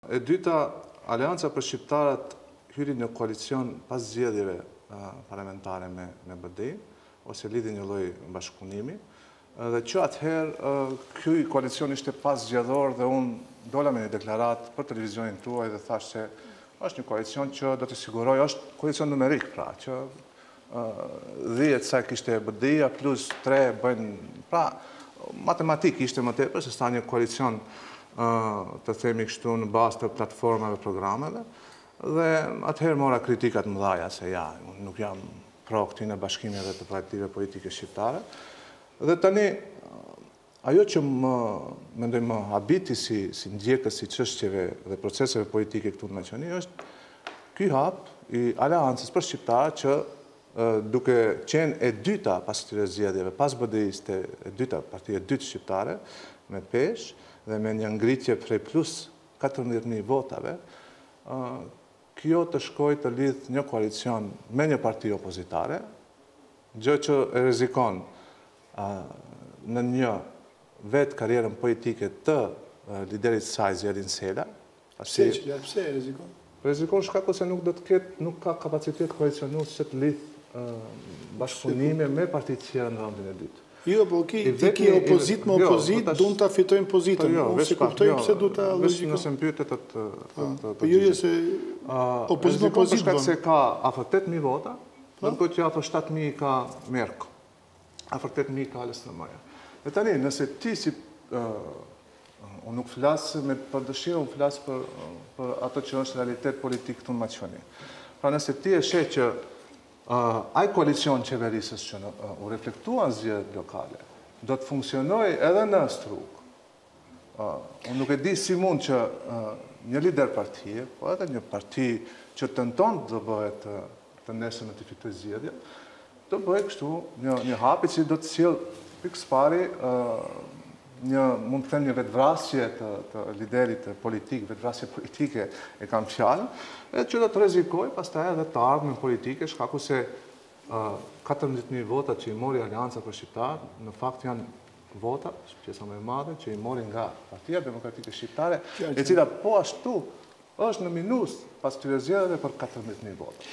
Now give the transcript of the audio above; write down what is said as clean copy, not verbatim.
E dyta, Aleanca për Shqiptarët hyri në koalicion pas zgjedhjeve parlamentare me BDI, ose lidhi një lloj bashkëpunimi, dhe që atëherë ky koalicion ishte pas zgjedhor dhe unë dola me një deklarat për televizionin tuaj dhe thash se është një koalicion që do të siguroj, është koalicion numerik, pra, që 10 sa kishte BDI-a plus 3 bëjnë, pra, matematik ishte më tepër se sa një koalicion të themi kështu në bazë të platformave, programeve, dhe atëherë mora kritikat mëdhaja se ja, unë nuk jam pro këtyre bashkimeve të partive politike shqiptare. Dhe tani, ajo që mendoj më habiti si ndjekës i çështjeve dhe proceseve politike këtu në Maqedoni është ky hap i Aleancës për Shqiptarët që duke qenë e dyta pas këtyre zgjedhjeve, pas BDI-s e dyta, partia e dytë shqiptare me pesh dhe me një ngritje prej plus 14.000 votave, kjo të shkoj të lidh një koalicion me një parti opozitare, gjë që e rrezikon në një vetë karrierën politike të liderit saj Zjerin Sela. Pse e rrezikon? Rrezikon shkaku se nuk do të ketë, nuk ka kapacitet koalicionues që të lidh bashkëpunime me partitë tjera në raundin e dytë. Jo, po ti ke opozit me opozit, duan ta fitojnë pozitën. Unë se kuptoj pse du ta rrezikon. Nëse më pyetet të po jo se opozit me opozit bën. Se ka afër 8.000 vota, ndërkohë që afër 7.000 ka Merko. Afër 8.000 ka LSM-ja. Dhe tani, nëse ti si unë nuk flas për dëshirë, unë flas për ato që është realitet politik këtu në Maqedoni. Pra nëse ti e sheh që ai koalicion qeverisës që u reflektuan zgjedhjet lokale, do të funksionoj edhe në struk. Unë nuk e di si mund që një lider partie, po edhe një parti që tenton të bëhet të nesër në të fitojë zgjedhjet, do bëhet kështu një hapi që do të sjell pikë pari mund të them një vetvrasje të liderit politik, vetvrasje politike e kam fjalën, që do të rrezikoj pastaj edhe të ardhmen politike, shkaku se 14.000 vota që i mori Aleanca për Shqiptarët, në fakt janë vota, pjesa më e madhe, që i mori nga Partia Demokratike Shqiptare, e cila po ashtu është në minus pas këtyre zgjedhjeve për 14.000 vota.